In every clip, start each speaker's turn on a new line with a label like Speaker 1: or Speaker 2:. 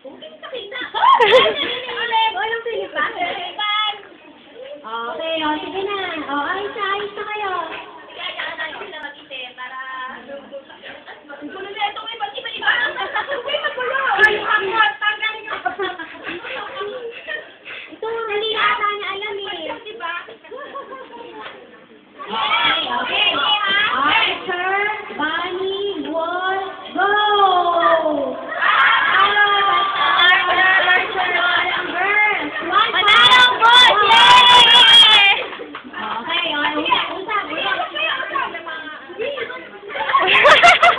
Speaker 1: Kita.
Speaker 2: Walang Pilipan. Okay, o, sige na. O, ayos na kayo.
Speaker 1: Kaya tayo sila mag-isip para... Gulo na ito, may pag-iba-iba. Uy, magulo. Ay, ako, tanggalin yung...
Speaker 2: Ito, hindi ata niya alam eh.
Speaker 1: Diba?
Speaker 2: Okay. Archer, Bunny, Wall, go!
Speaker 3: Manalo, boss! Yay!
Speaker 2: Okay, usap.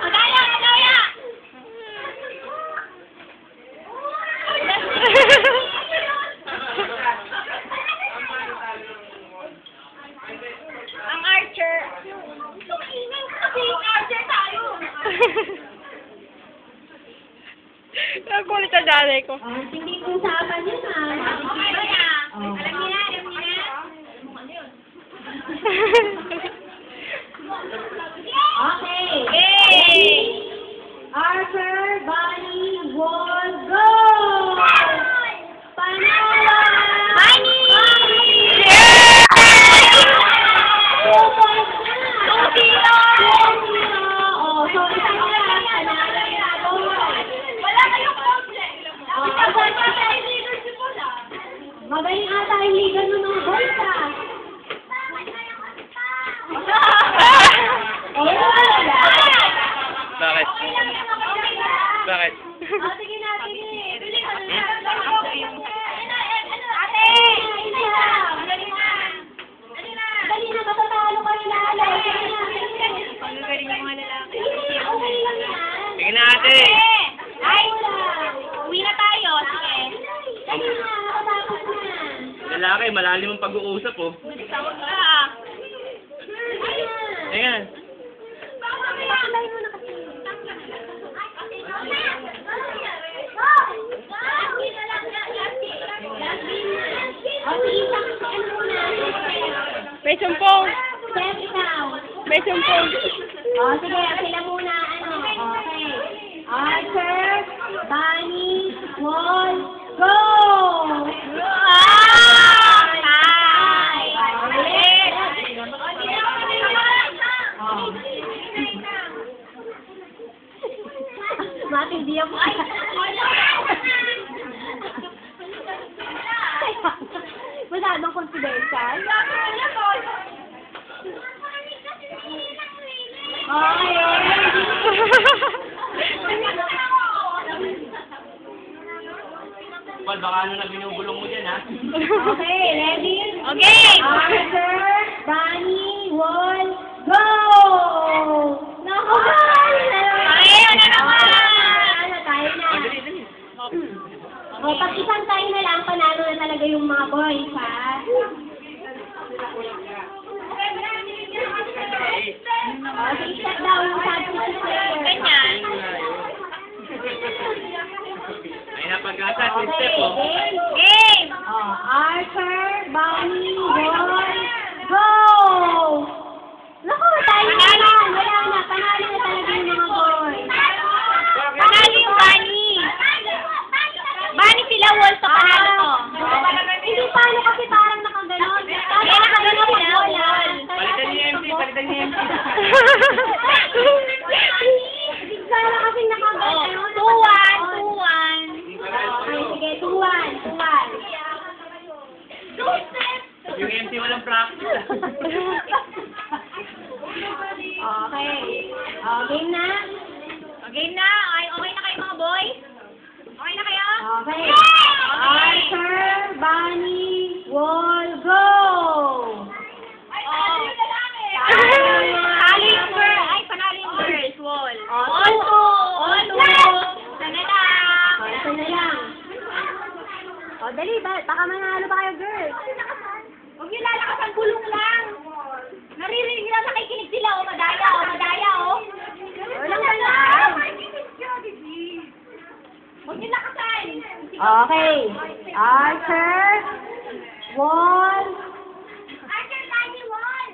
Speaker 3: Magaya! Ang Archer.
Speaker 1: Archer tayo.
Speaker 3: Nakulit ang nanay ko.
Speaker 2: Hindi kong usapan yun
Speaker 1: Alam niya na.
Speaker 2: Okay.
Speaker 3: Yay!
Speaker 2: Archer, Bunny, Wall, go! Panalo!
Speaker 3: Bunny!
Speaker 2: Yeah! 2 points na!
Speaker 3: 2-0!
Speaker 2: Oh, so isang oras, panalo na.
Speaker 1: Wala kayong problem.
Speaker 2: Magaling ata yung liga ng mga boys ah.
Speaker 4: Bakit? Bakit?
Speaker 2: Sige natin eh.
Speaker 1: Ate!
Speaker 2: Dali na, matatalo kayo lalo.
Speaker 3: Pagagaling ng mga lalaki.
Speaker 2: Okay lang yan.
Speaker 4: Sige na ate!
Speaker 1: Ay! Uwi na tayo. Sige.
Speaker 2: Dali na, nakatapos na.
Speaker 4: Lalaki, malalim ang pag-uusap oh.
Speaker 1: Tawag ka.
Speaker 4: Ayan.
Speaker 2: Pakulay mo na kasi.
Speaker 3: May sumpong.
Speaker 2: Step ikaw.
Speaker 3: May sumpong.
Speaker 2: Sige, sila muna, okay. Archer, Bunny, Wall, go! Matindi ako. Masyadong confidential.
Speaker 4: Well, baka ano na binubulong mo dyan ha?
Speaker 2: Okay, ready?
Speaker 3: Okay!
Speaker 2: Archer, Bunny, Wall, go! Naku,
Speaker 3: Okay, ano naman?
Speaker 2: Ano, tayo na.
Speaker 4: Dali, dali.
Speaker 2: O, pag isang tayo na lang, panalo na talaga yung mga boys, ha? O, i-step daw yung substitute player.
Speaker 3: Ganyan.
Speaker 4: Ay napag-asa,
Speaker 2: Okay,
Speaker 4: step oh.
Speaker 2: game.
Speaker 3: Game!
Speaker 2: O, Archer, Bunny, Wall, go! Naku, tayo na lang. Wala na, panalo na talaga yung mga boys.
Speaker 3: Panalo yung Bunny. Bunny sila, Wall, so panalo to.
Speaker 2: Hindi paano kasi parang nakaganon.
Speaker 3: Kaya nakaganon sila, Wall.
Speaker 4: Palitan niyo yung MC, palitan niyo yung MC.
Speaker 2: Sana kasing nakaganon.
Speaker 3: 2-1.
Speaker 2: Okay, sige, 2-1.
Speaker 4: Yung MC walang practice.
Speaker 2: Okay. Game na?
Speaker 3: Game na. Okay na kayo mga boys? Okay na kayo?
Speaker 2: Okay. Archer, Bunny, Wall, go!
Speaker 3: Panalo yung girl. Ay, panalo yung girls. Wall. All two. Sana lang.
Speaker 2: Ito na lang. Dali ba? Baka manalo pa kayo, girls.
Speaker 1: Huwag niyo lalakas ang gulong lang. Naririnig nila, nakikinig sila. Madaya.
Speaker 2: Walang ganyan.
Speaker 1: Huwag niyo lakasan.
Speaker 2: Okay. Archer, Wall,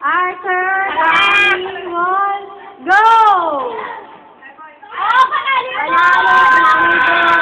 Speaker 2: Archer, Bunny, Wall, go!
Speaker 1: Oh, panalo!
Speaker 2: Panalo!